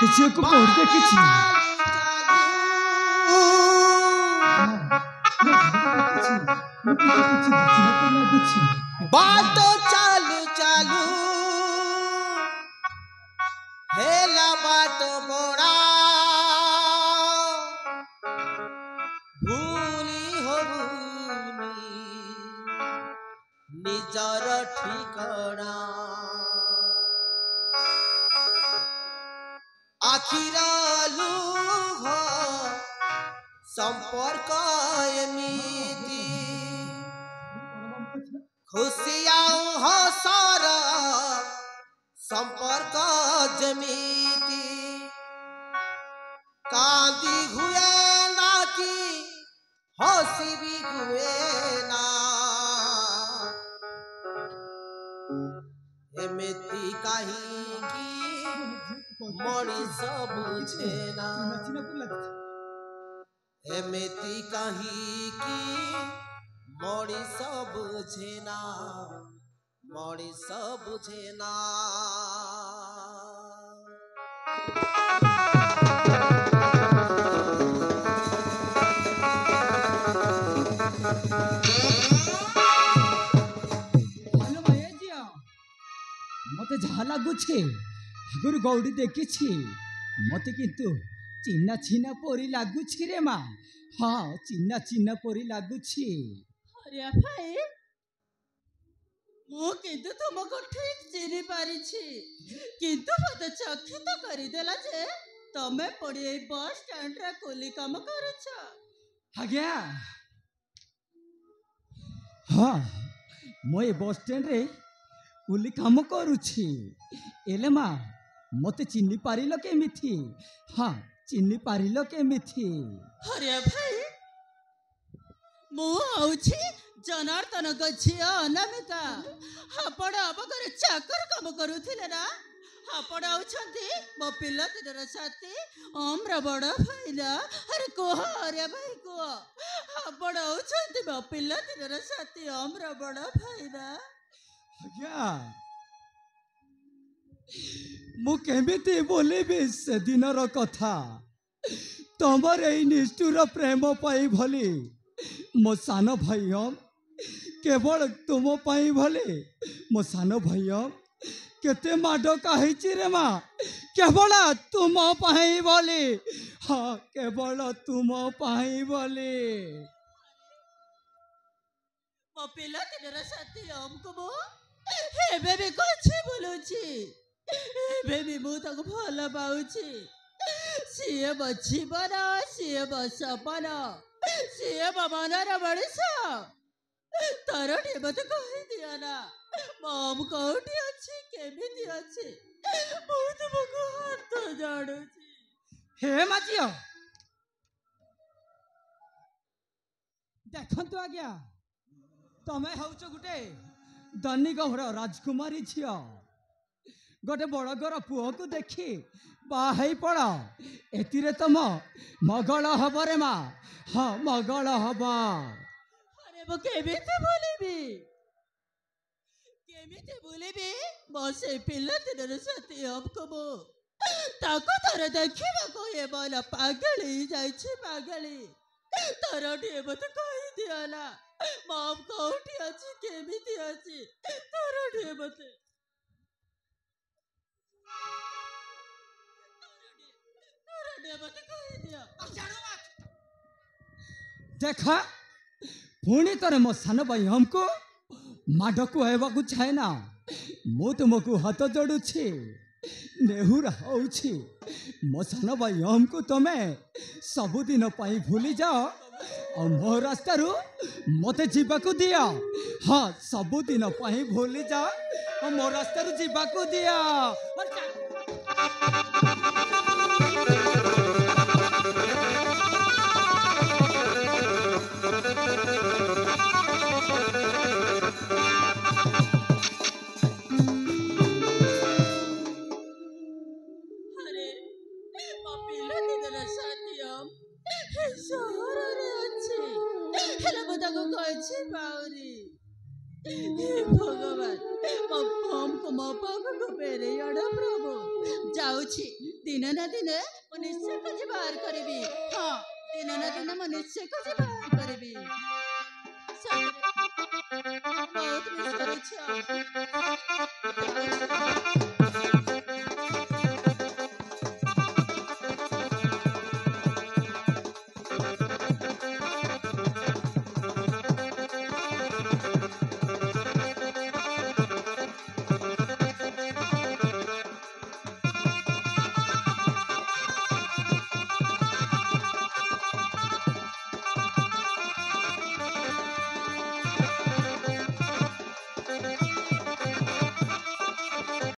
ଝିଅକୁ କୋଉଠି ଦେଖିଛି? बाट चालू चालू हेला बाट बड़ा भूली हो भूली निजर ठिकाना आखिर लुह संपर्क एमिति खुशिया हसर संपर्क जमीती कांदी हुए ना कि हसी भी हुए ना एमिति कहीं की मनीष बुझे ना एमिति कहीं की मनीष बुझे ना मनीष बुझे ना मत जहा लगुचे आगुरी गौड़ी देखी मत किंतु चिन्ना चिन्ना परी लगुची रे माँ। हाँ चिन्ना चिन्ना परी लगुची। अरे भाई मु किंतु तुमको ठीक चिन्ह पारी किंतु मत चकित करदेला जे तमे पड़ी बस स्टैंड रे कुली काम करुछ। आज्ञा हाँ मु बस स्टैंड रे कुली काम करुछि। एले माँ मते चिन्ह पारिल केमिथि? हाँ चिन्ह पारिल केमिथि? अरे भाई मु आउछि जनार्दन झिया अनामिका। आपण अबकर चाकर काम करुथिले ना? आपण आउछंती मो पिला दिनर साथी हमरा बड़ भाईला। अरे कोह अरे भाई कोह आपण आउछंती मो पिला दिनर साथी हमरा बड़ भाईला। आज्ञा मु केमिति बोलिबि से दिनर कथा? तमर एई निष्ठुर प्रेम पाई भली मो सान भाई हम केवल तुम पाई भले मो सान भाई हम केते माड कही रे माँ केवल तुम पाई भले। हाँ केवल तुम पाई भले। मो पिला दिनर साथी हमको मो एबे भी कछि बोलुछि एबे भी मु ताको भल पाउछि। सीए मो जीवन सीए मो सपन सीए मो मनर मनीष तार टे मत कहि दिया ना मम कोठी अछि केमिति अछि मु तुमको हाथ जाणुछि। हे माजियो देखंतु आज्ञा तमे हउछ गुटे धनी गौर राजकुमारी झियो गोटे बड़गर पुओ को देखी बाहई पड़ एतिरे तुम मगल हब रे माँ। हाँ मगल हब। अरे मो केमिति बोलिबी मो से पिला दिनर साथी हमको मो ताको तार देखिबा को ये बोला पागली जाइछि पागली तार टे मत कहि दिया ना मम कोठी अछि केमिति अछि तार टे मत देखा पुणी तरे मो सान भाई हमको माड को हेबाकू चाहे ना मु तुमको हाथ जोड़ुछि नेहुर होउछि। मो सान भाई हमको तमे सबुदिन पाई भूली जाओ और मो रास्ता रू मते जीवाकू दिया। हाँ सबुदिन पाई भूली जाओ और मो रास्ता रू जीवाकू दिया। भगवान मो पाखक फेरे प्रभु जाऊँ दिन ना दिन ମୁଁ ନିଶ୍ଚୟ ଖୋଜି ବାହାର କରିବି। ହଁ ଦିନ ନା ଦିନ ମୁଁ ନିଶ୍ଚୟ ଖୋଜି ବାହାର କରିବି। ସତରେ ବହୁତ ମିସ୍ କରୁଛି।